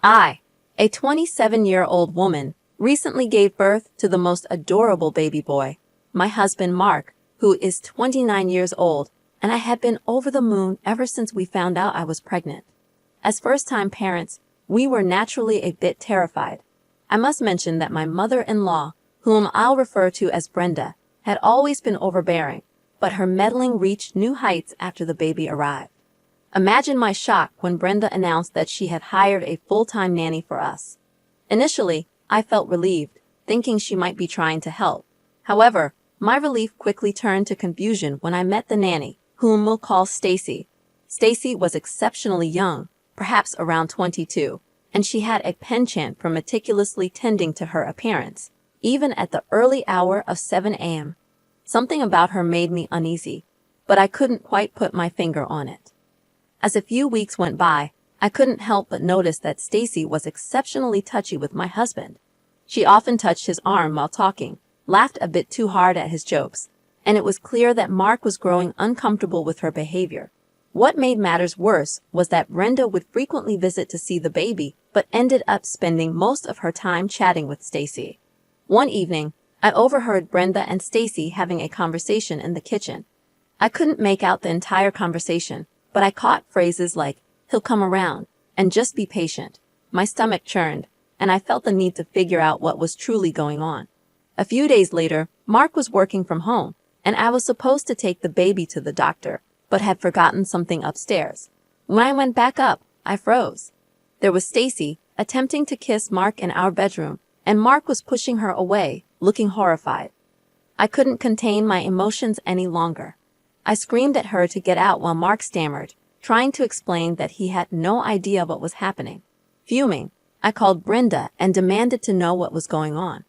I, a 27-year-old woman, recently gave birth to the most adorable baby boy, my husband Mark, who is 29 years old, and I had been over the moon ever since we found out I was pregnant. As first-time parents, we were naturally a bit terrified. I must mention that my mother-in-law, whom I'll refer to as Brenda, had always been overbearing, but her meddling reached new heights after the baby arrived. Imagine my shock when Brenda announced that she had hired a full-time nanny for us. Initially, I felt relieved, thinking she might be trying to help. However, my relief quickly turned to confusion when I met the nanny, whom we'll call Stacy. Stacy was exceptionally young, perhaps around 22, and she had a penchant for meticulously tending to her appearance, even at the early hour of 7 a.m. Something about her made me uneasy, but I couldn't quite put my finger on it. As a few weeks went by, I couldn't help but notice that Stacy was exceptionally touchy with my husband. She often touched his arm while talking, laughed a bit too hard at his jokes, and it was clear that Mark was growing uncomfortable with her behavior. What made matters worse was that Brenda would frequently visit to see the baby, but ended up spending most of her time chatting with Stacy. One evening, I overheard Brenda and Stacy having a conversation in the kitchen. I couldn't make out the entire conversation, but I caught phrases like, "He'll come around," and "just be patient." My stomach churned, and I felt the need to figure out what was truly going on. A few days later, Mark was working from home, and I was supposed to take the baby to the doctor, but had forgotten something upstairs. When I went back up, I froze. There was Stacy, attempting to kiss Mark in our bedroom, and Mark was pushing her away, looking horrified. I couldn't contain my emotions any longer. I screamed at her to get out while Mark stammered, trying to explain that he had no idea what was happening. Fuming, I called Brenda and demanded to know what was going on.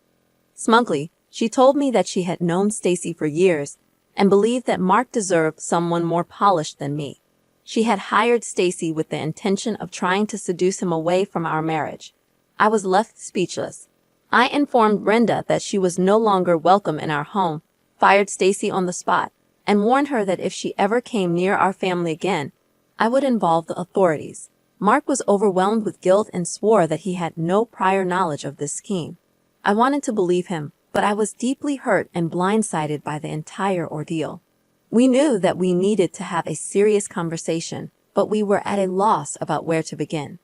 Smugly, she told me that she had known Stacy for years and believed that Mark deserved someone more polished than me. She had hired Stacy with the intention of trying to seduce him away from our marriage. I was left speechless. I informed Brenda that she was no longer welcome in our home, fired Stacy on the spot, and warned her that if she ever came near our family again, I would involve the authorities. Mark was overwhelmed with guilt and swore that he had no prior knowledge of this scheme. I wanted to believe him, but I was deeply hurt and blindsided by the entire ordeal. We knew that we needed to have a serious conversation, but we were at a loss about where to begin.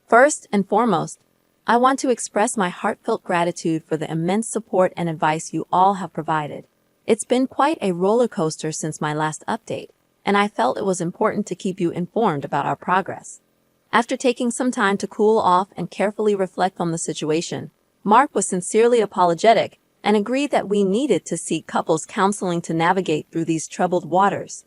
First and foremost, I want to express my heartfelt gratitude for the immense support and advice you all have provided. It's been quite a roller coaster since my last update, and I felt it was important to keep you informed about our progress. After taking some time to cool off and carefully reflect on the situation, Mark was sincerely apologetic and agreed that we needed to seek couples counseling to navigate through these troubled waters.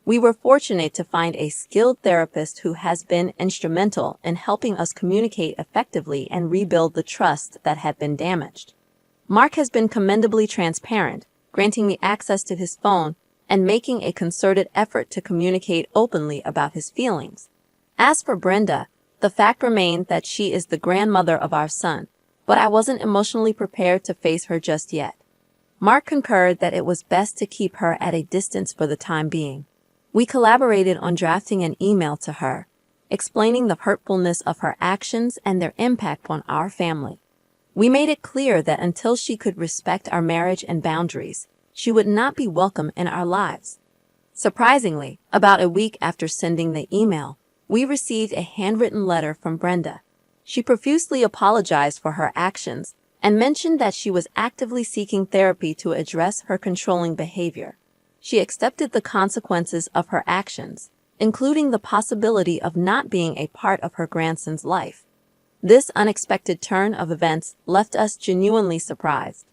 We were fortunate to find a skilled therapist who has been instrumental in helping us communicate effectively and rebuild the trust that had been damaged. Mark has been commendably transparent, granting me access to his phone and making a concerted effort to communicate openly about his feelings. As for Brenda, the fact remained that she is the grandmother of our son, but I wasn't emotionally prepared to face her just yet. Mark concurred that it was best to keep her at a distance for the time being. We collaborated on drafting an email to her, explaining the hurtfulness of her actions and their impact on our family. We made it clear that until she could respect our marriage and boundaries, she would not be welcome in our lives. Surprisingly, about a week after sending the email, we received a handwritten letter from Brenda. She profusely apologized for her actions and mentioned that she was actively seeking therapy to address her controlling behavior. She accepted the consequences of her actions, including the possibility of not being a part of her grandson's life. This unexpected turn of events left us genuinely surprised.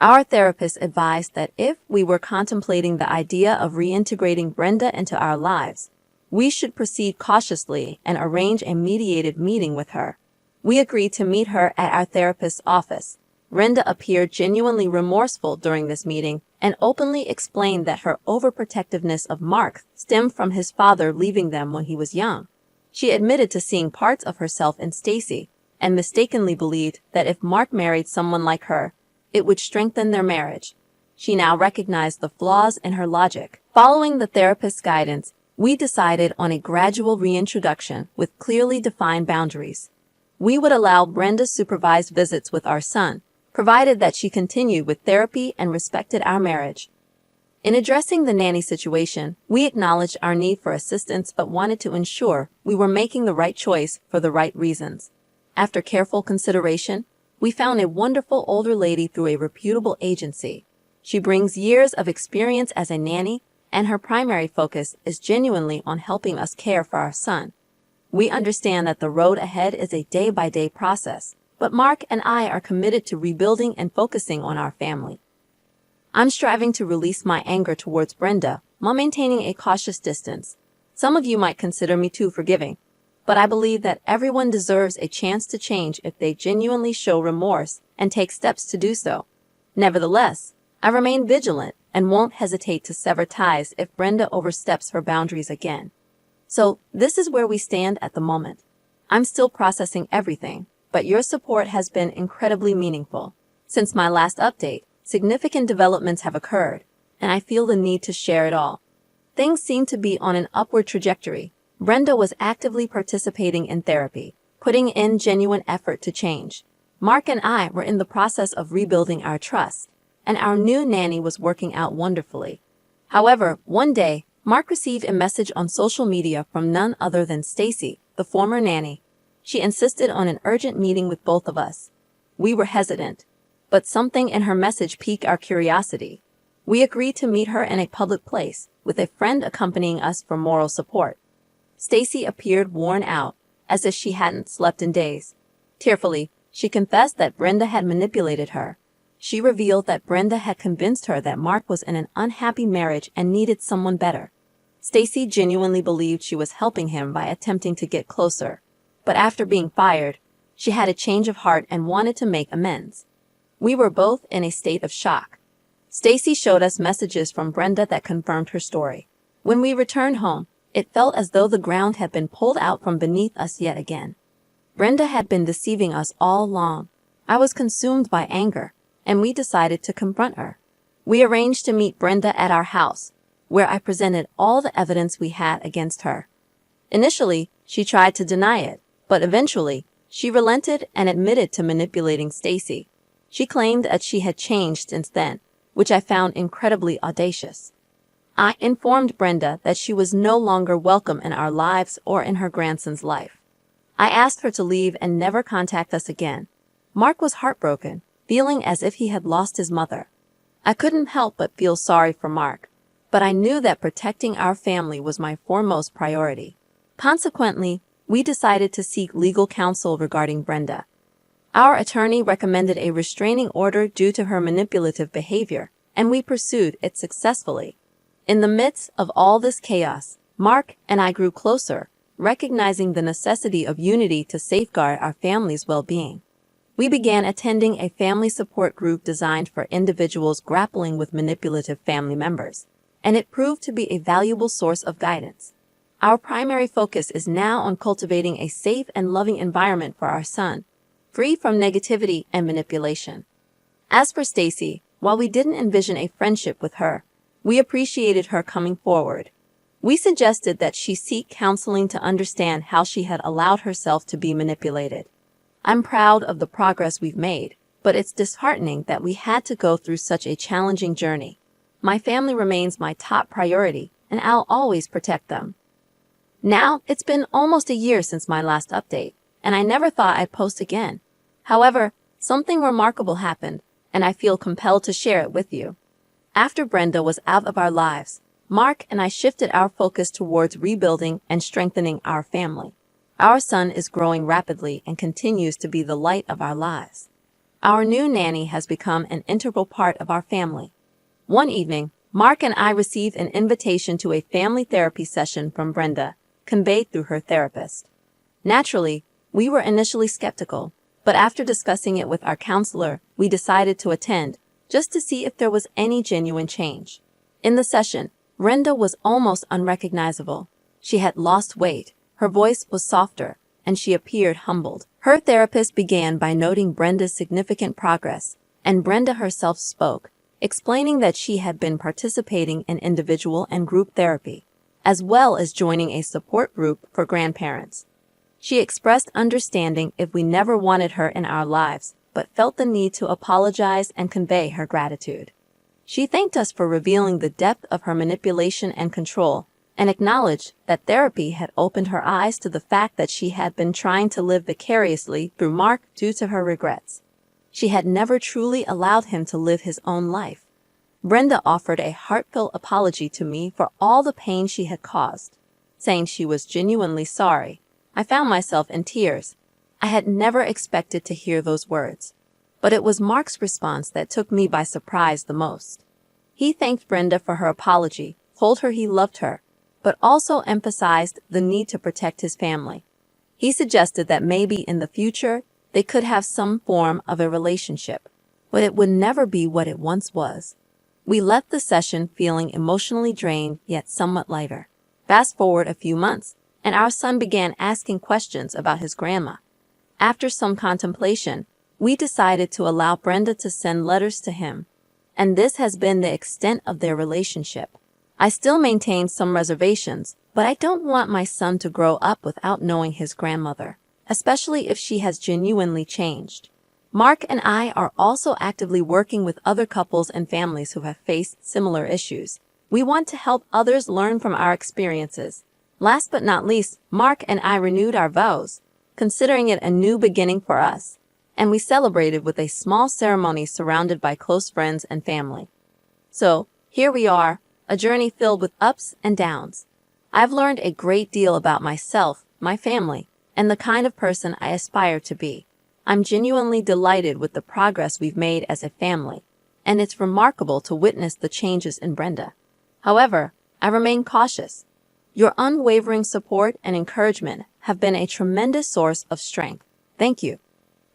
Our therapist advised that if we were contemplating the idea of reintegrating Brenda into our lives, we should proceed cautiously and arrange a mediated meeting with her. We agreed to meet her at our therapist's office. Brenda appeared genuinely remorseful during this meeting and openly explained that her overprotectiveness of Mark stemmed from his father leaving them when he was young. She admitted to seeing parts of herself in Stacy and mistakenly believed that if Mark married someone like her, it would strengthen their marriage. She now recognized the flaws in her logic. Following the therapist's guidance, we decided on a gradual reintroduction with clearly defined boundaries. we would allow Brenda supervised visits with our son, provided that she continued with therapy and respected our marriage. In addressing the nanny situation, we acknowledged our need for assistance but wanted to ensure we were making the right choice for the right reasons. After careful consideration, we found a wonderful older lady through a reputable agency. She brings years of experience as a nanny, and her primary focus is genuinely on helping us care for our son. We understand that the road ahead is a day-by-day process, but Mark and I are committed to rebuilding and focusing on our family. I'm striving to release my anger towards Brenda while maintaining a cautious distance. Some of you might consider me too forgiving, but I believe that everyone deserves a chance to change if they genuinely show remorse and take steps to do so. Nevertheless, I remain vigilant and won't hesitate to sever ties if Brenda oversteps her boundaries again. So, this is where we stand at the moment. I'm still processing everything, but your support has been incredibly meaningful. Since my last update, significant developments have occurred, and I feel the need to share it all. Things seem to be on an upward trajectory. Brenda was actively participating in therapy, putting in genuine effort to change. Mark and I were in the process of rebuilding our trust, and our new nanny was working out wonderfully. However, one day, Mark received a message on social media from none other than Stacy, the former nanny. She insisted on an urgent meeting with both of us. We were hesitant, but something in her message piqued our curiosity. We agreed to meet her in a public place, with a friend accompanying us for moral support. Stacy appeared worn out, as if she hadn't slept in days. Tearfully, she confessed that Brenda had manipulated her. She revealed that Brenda had convinced her that Mark was in an unhappy marriage and needed someone better. Stacy genuinely believed she was helping him by attempting to get closer. But after being fired, she had a change of heart and wanted to make amends. We were both in a state of shock. Stacy showed us messages from Brenda that confirmed her story. When we returned home, it felt as though the ground had been pulled out from beneath us yet again. Brenda had been deceiving us all along. I was consumed by anger, and we decided to confront her. We arranged to meet Brenda at our house, where I presented all the evidence we had against her. Initially, she tried to deny it, but eventually, she relented and admitted to manipulating Stacy. She claimed that she had changed since then, which I found incredibly audacious. I informed Brenda that she was no longer welcome in our lives or in her grandson's life. I asked her to leave and never contact us again. Mark was heartbroken, feeling as if he had lost his mother. I couldn't help but feel sorry for Mark, but I knew that protecting our family was my foremost priority. Consequently, we decided to seek legal counsel regarding Brenda. Our attorney recommended a restraining order due to her manipulative behavior, and we pursued it successfully. In the midst of all this chaos, Mark and I grew closer, recognizing the necessity of unity to safeguard our family's well-being. We began attending a family support group designed for individuals grappling with manipulative family members, and it proved to be a valuable source of guidance. Our primary focus is now on cultivating a safe and loving environment for our son, free from negativity and manipulation. As for Stacy, while we didn't envision a friendship with her, we appreciated her coming forward. We suggested that she seek counseling to understand how she had allowed herself to be manipulated. I'm proud of the progress we've made, but it's disheartening that we had to go through such a challenging journey. My family remains my top priority, and I'll always protect them. Now, it's been almost a year since my last update, and I never thought I'd post again. However, something remarkable happened, and I feel compelled to share it with you. After Brenda was out of our lives, Mark and I shifted our focus towards rebuilding and strengthening our family. Our son is growing rapidly and continues to be the light of our lives. Our new nanny has become an integral part of our family. One evening, Mark and I received an invitation to a family therapy session from Brenda, conveyed through her therapist. Naturally, we were initially skeptical, but after discussing it with our counselor, we decided to attend, just to see if there was any genuine change. In the session, Brenda was almost unrecognizable. She had lost weight, her voice was softer, and she appeared humbled. Her therapist began by noting Brenda's significant progress, and Brenda herself spoke, explaining that she had been participating in individual and group therapy, as well as joining a support group for grandparents. She expressed understanding if we never wanted her in our lives, but felt the need to apologize and convey her gratitude. She thanked us for revealing the depth of her manipulation and control, and acknowledged that therapy had opened her eyes to the fact that she had been trying to live vicariously through Mark due to her regrets. She had never truly allowed him to live his own life. Brenda offered a heartfelt apology to me for all the pain she had caused, saying she was genuinely sorry. I found myself in tears. I had never expected to hear those words. But it was Mark's response that took me by surprise the most. He thanked Brenda for her apology, told her he loved her, but also emphasized the need to protect his family. He suggested that maybe in the future they could have some form of a relationship, but it would never be what it once was. We left the session feeling emotionally drained yet somewhat lighter. Fast forward a few months, and our son began asking questions about his grandma. After some contemplation, we decided to allow Brenda to send letters to him, and this has been the extent of their relationship. I still maintain some reservations, but I don't want my son to grow up without knowing his grandmother, especially if she has genuinely changed. Mark and I are also actively working with other couples and families who have faced similar issues. We want to help others learn from our experiences. Last but not least, Mark and I renewed our vows, considering it a new beginning for us, and we celebrated with a small ceremony surrounded by close friends and family. So, here we are, a journey filled with ups and downs. I've learned a great deal about myself, my family, and the kind of person I aspire to be. I'm genuinely delighted with the progress we've made as a family, and it's remarkable to witness the changes in Brenda. However, I remain cautious. Your unwavering support and encouragement have been a tremendous source of strength. Thank you.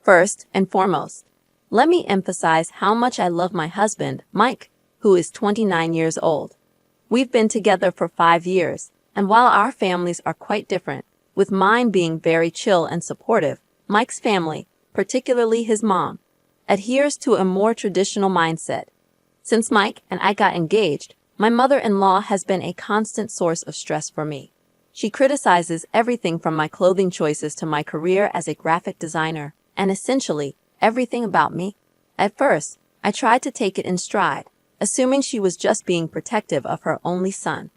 First and foremost, let me emphasize how much I love my husband, Mike, who is 29 years old. We've been together for 5 years, and while our families are quite different, with mine being very chill and supportive, Mike's family, particularly his mom, adheres to a more traditional mindset. Since Mike and I got engaged, my mother-in-law has been a constant source of stress for me. She criticizes everything from my clothing choices to my career as a graphic designer, and essentially everything about me. At first, I tried to take it in stride, assuming she was just being protective of her only son.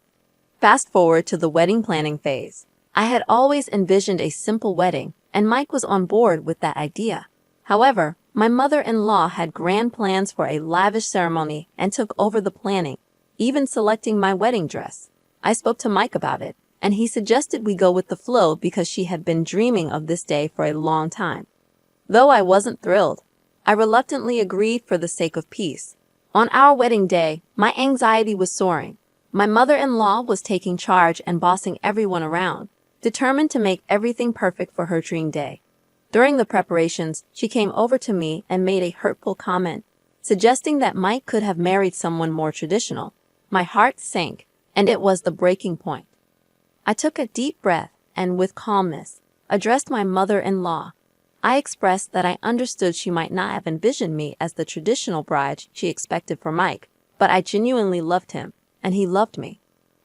Fast forward to the wedding planning phase. I had always envisioned a simple wedding, and Mike was on board with that idea. However, my mother-in-law had grand plans for a lavish ceremony and took over the planning, even selecting my wedding dress. I spoke to Mike about it, and he suggested we go with the flow because she had been dreaming of this day for a long time. Though I wasn't thrilled, I reluctantly agreed for the sake of peace. On our wedding day, my anxiety was soaring. My mother-in-law was taking charge and bossing everyone around, determined to make everything perfect for her dream day. During the preparations, she came over to me and made a hurtful comment, suggesting that Mike could have married someone more traditional. My heart sank, and it was the breaking point. I took a deep breath and, with calmness, addressed my mother-in-law. I expressed that I understood she might not have envisioned me as the traditional bride she expected for Mike, but I genuinely loved him, and he loved me.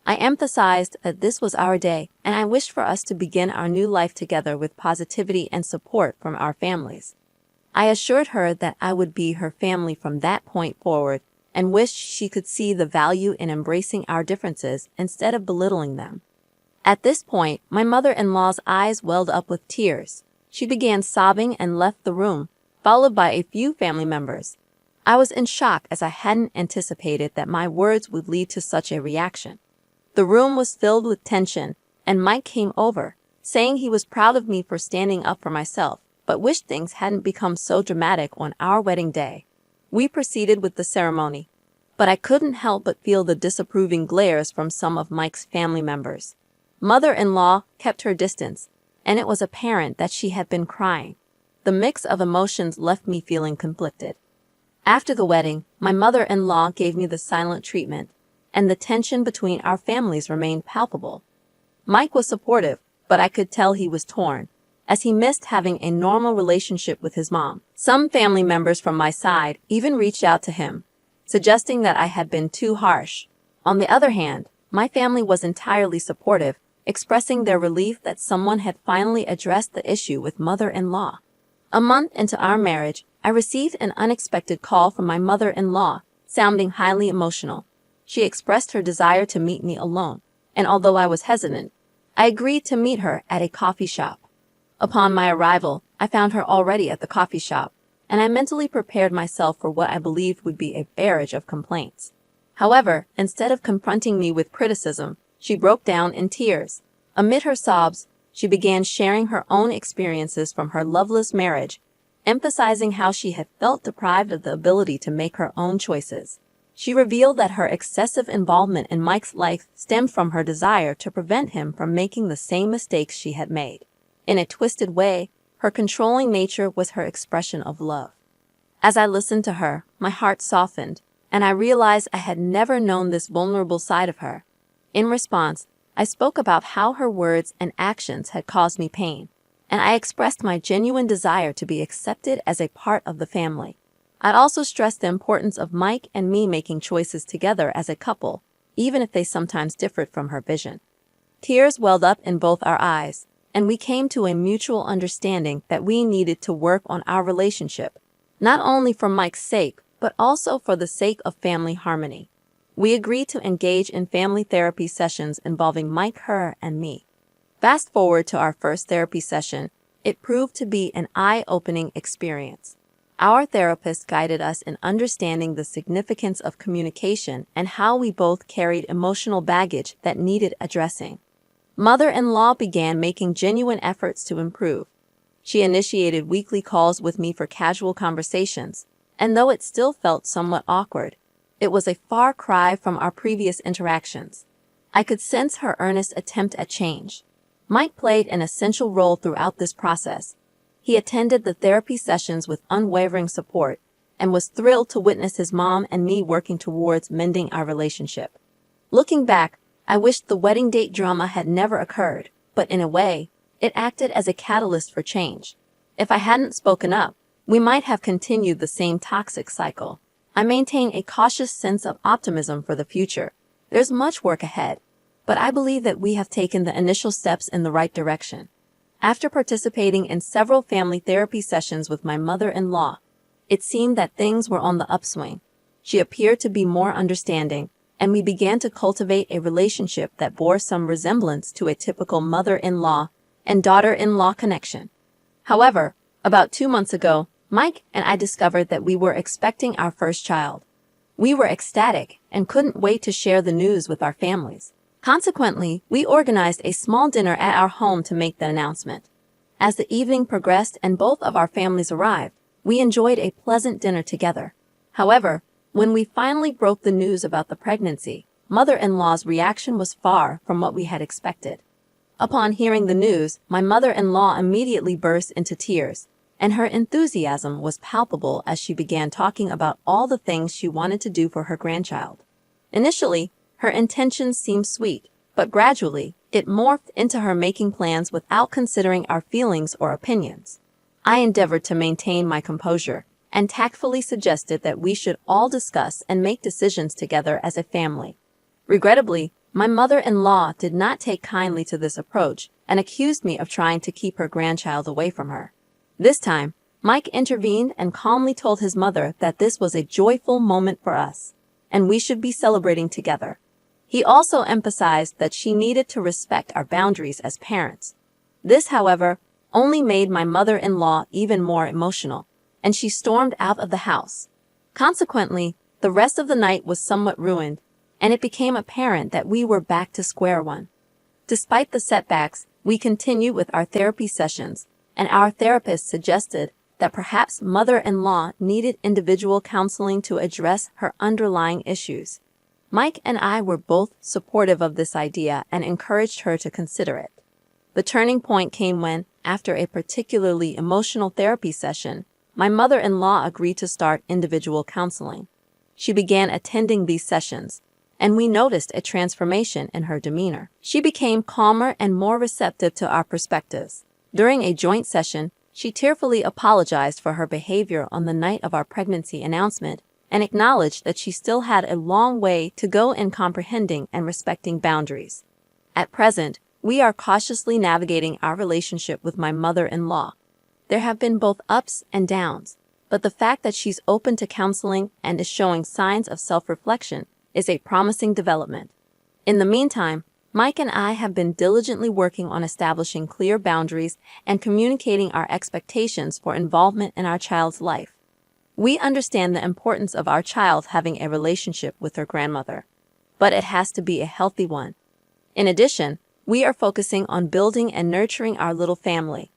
I emphasized that this was our day, and I wished for us to begin our new life together with positivity and support from our families. I assured her that I would be her family from that point forward, and wished she could see the value in embracing our differences instead of belittling them. At this point, my mother-in-law's eyes welled up with tears. She began sobbing and left the room, followed by a few family members. I was in shock as I hadn't anticipated that my words would lead to such a reaction. The room was filled with tension, and Mike came over, saying he was proud of me for standing up for myself, but wished things hadn't become so dramatic on our wedding day. We proceeded with the ceremony, but I couldn't help but feel the disapproving glares from some of Mike's family members. Mother-in-law kept her distance, and it was apparent that she had been crying. The mix of emotions left me feeling conflicted. After the wedding, my mother-in-law gave me the silent treatment, and the tension between our families remained palpable. Mike was supportive, but I could tell he was torn, as he missed having a normal relationship with his mom. Some family members from my side even reached out to him, suggesting that I had been too harsh. On the other hand, my family was entirely supportive, expressing their relief that someone had finally addressed the issue with mother-in-law. A month into our marriage, I received an unexpected call from my mother-in-law, sounding highly emotional. She expressed her desire to meet me alone, and although I was hesitant, I agreed to meet her at a coffee shop. Upon my arrival, I found her already at the coffee shop, and I mentally prepared myself for what I believed would be a barrage of complaints. However, instead of confronting me with criticism, she broke down in tears. Amid her sobs, she began sharing her own experiences from her loveless marriage, emphasizing how she had felt deprived of the ability to make her own choices. She revealed that her excessive involvement in Mike's life stemmed from her desire to prevent him from making the same mistakes she had made. In a twisted way, her controlling nature was her expression of love. As I listened to her, my heart softened, and I realized I had never known this vulnerable side of her. In response, I spoke about how her words and actions had caused me pain, and I expressed my genuine desire to be accepted as a part of the family. I'd also stressed the importance of Mike and me making choices together as a couple, even if they sometimes differed from her vision. Tears welled up in both our eyes, and we came to a mutual understanding that we needed to work on our relationship, not only for Mike's sake, but also for the sake of family harmony. We agreed to engage in family therapy sessions involving Mike, her, and me. Fast forward to our first therapy session, it proved to be an eye-opening experience. Our therapist guided us in understanding the significance of communication and how we both carried emotional baggage that needed addressing. Mother-in-law began making genuine efforts to improve. She initiated weekly calls with me for casual conversations, and though it still felt somewhat awkward, it was a far cry from our previous interactions. I could sense her earnest attempt at change. Mike played an essential role throughout this process. He attended the therapy sessions with unwavering support and was thrilled to witness his mom and me working towards mending our relationship. Looking back, I wished the wedding date drama had never occurred, but in a way, it acted as a catalyst for change. If I hadn't spoken up, we might have continued the same toxic cycle. I maintain a cautious sense of optimism for the future. There's much work ahead, but I believe that we have taken the initial steps in the right direction. After participating in several family therapy sessions with my mother-in-law, it seemed that things were on the upswing. She appeared to be more understanding, and we began to cultivate a relationship that bore some resemblance to a typical mother-in-law and daughter-in-law connection. However, about 2 months ago, Mike and I discovered that we were expecting our first child. We were ecstatic and couldn't wait to share the news with our families. Consequently, we organized a small dinner at our home to make the announcement. As the evening progressed and both of our families arrived, we enjoyed a pleasant dinner together. However, when we finally broke the news about the pregnancy, mother-in-law's reaction was far from what we had expected. Upon hearing the news, my mother-in-law immediately burst into tears, and her enthusiasm was palpable as she began talking about all the things she wanted to do for her grandchild. Initially, her intentions seemed sweet, but gradually, it morphed into her making plans without considering our feelings or opinions. I endeavored to maintain my composure and tactfully suggested that we should all discuss and make decisions together as a family. Regrettably, my mother-in-law did not take kindly to this approach and accused me of trying to keep her grandchild away from her. This time, Mike intervened and calmly told his mother that this was a joyful moment for us, and we should be celebrating together. He also emphasized that she needed to respect our boundaries as parents. This, however, only made my mother-in-law even more emotional, and she stormed out of the house. Consequently, the rest of the night was somewhat ruined, and it became apparent that we were back to square one. Despite the setbacks, we continued with our therapy sessions, and our therapist suggested that perhaps mother-in-law needed individual counseling to address her underlying issues. Mike and I were both supportive of this idea and encouraged her to consider it. The turning point came when, after a particularly emotional therapy session, my mother-in-law agreed to start individual counseling. She began attending these sessions, and we noticed a transformation in her demeanor. She became calmer and more receptive to our perspectives. During a joint session, she tearfully apologized for her behavior on the night of our pregnancy announcement and acknowledged that she still had a long way to go in comprehending and respecting boundaries. At present, we are cautiously navigating our relationship with my mother-in-law. There have been both ups and downs, but the fact that she's open to counseling and is showing signs of self-reflection is a promising development. In the meantime, Mike and I have been diligently working on establishing clear boundaries and communicating our expectations for involvement in our child's life. We understand the importance of our child having a relationship with her grandmother, but it has to be a healthy one. In addition, we are focusing on building and nurturing our little family.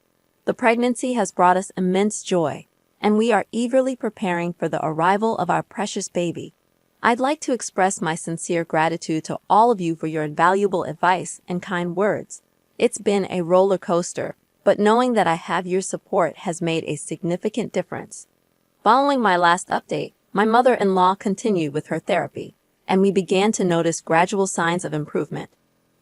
The pregnancy has brought us immense joy, and we are eagerly preparing for the arrival of our precious baby. I'd like to express my sincere gratitude to all of you for your invaluable advice and kind words. It's been a roller coaster, but knowing that I have your support has made a significant difference. Following my last update, my mother-in-law continued with her therapy, and we began to notice gradual signs of improvement.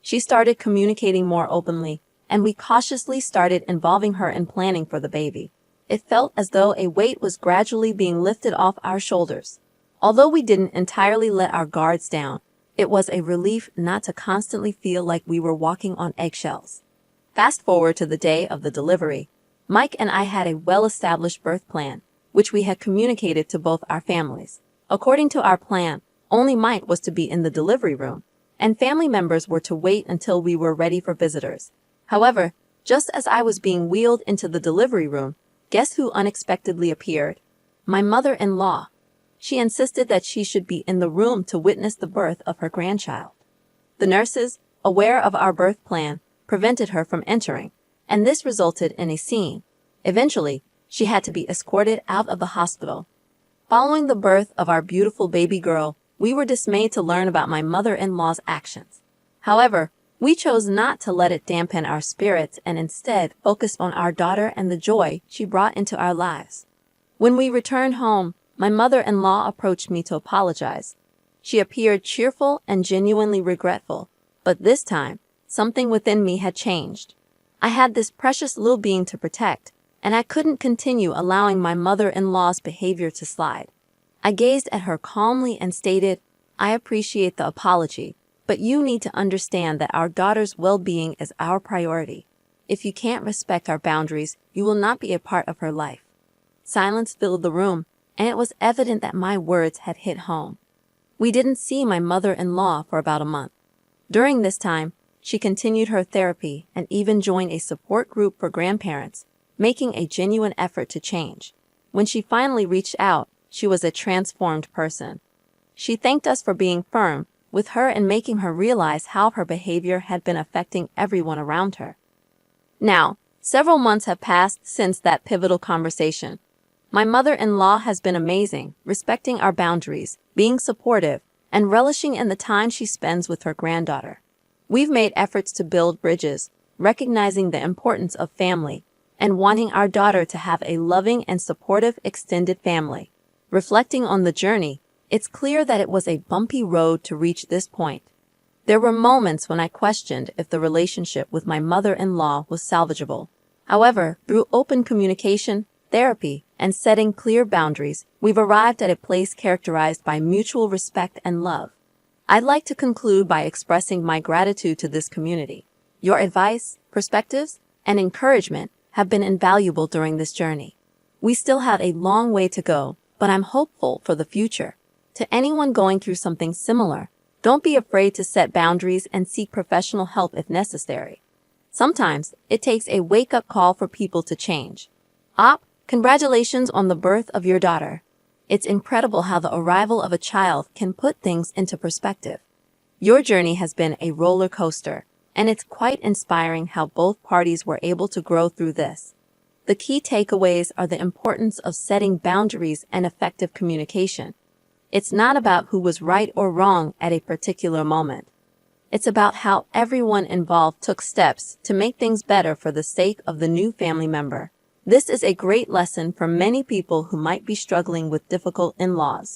She started communicating more openly, and we cautiously started involving her in planning for the baby. It felt as though a weight was gradually being lifted off our shoulders. Although we didn't entirely let our guards down, it was a relief not to constantly feel like we were walking on eggshells. Fast forward to the day of the delivery. Mike and I had a well-established birth plan, which we had communicated to both our families. According to our plan, only Mike was to be in the delivery room, and family members were to wait until we were ready for visitors. However, just as I was being wheeled into the delivery room, guess who unexpectedly appeared? My mother-in-law. She insisted that she should be in the room to witness the birth of her grandchild. The nurses, aware of our birth plan, prevented her from entering, and this resulted in a scene. Eventually, she had to be escorted out of the hospital. Following the birth of our beautiful baby girl, we were dismayed to learn about my mother-in-law's actions. However, we chose not to let it dampen our spirits and instead focused on our daughter and the joy she brought into our lives. When we returned home, my mother-in-law approached me to apologize. She appeared cheerful and genuinely regretful, but this time, something within me had changed. I had this precious little being to protect, and I couldn't continue allowing my mother-in-law's behavior to slide. I gazed at her calmly and stated, "I appreciate the apology, but you need to understand that our daughter's well-being is our priority. If you can't respect our boundaries, you will not be a part of her life." Silence filled the room, and it was evident that my words had hit home. We didn't see my mother-in-law for about a month. During this time, she continued her therapy and even joined a support group for grandparents, making a genuine effort to change. When she finally reached out, she was a transformed person. She thanked us for being firm with her and making her realize how her behavior had been affecting everyone around her. Now, several months have passed since that pivotal conversation. My mother-in-law has been amazing, respecting our boundaries, being supportive, and relishing in the time she spends with her granddaughter. We've made efforts to build bridges, recognizing the importance of family, and wanting our daughter to have a loving and supportive extended family. Reflecting on the journey, it's clear that it was a bumpy road to reach this point. There were moments when I questioned if the relationship with my mother-in-law was salvageable. However, through open communication, therapy, and setting clear boundaries, we've arrived at a place characterized by mutual respect and love. I'd like to conclude by expressing my gratitude to this community. Your advice, perspectives, and encouragement have been invaluable during this journey. We still have a long way to go, but I'm hopeful for the future. To anyone going through something similar, don't be afraid to set boundaries and seek professional help if necessary. Sometimes it takes a wake-up call for people to change. Congratulations on the birth of your daughter. It's incredible how the arrival of a child can put things into perspective. Your journey has been a roller coaster, and it's quite inspiring how both parties were able to grow through this. The key takeaways are the importance of setting boundaries and effective communication. It's not about who was right or wrong at a particular moment. It's about how everyone involved took steps to make things better for the sake of the new family member. This is a great lesson for many people who might be struggling with difficult in-laws.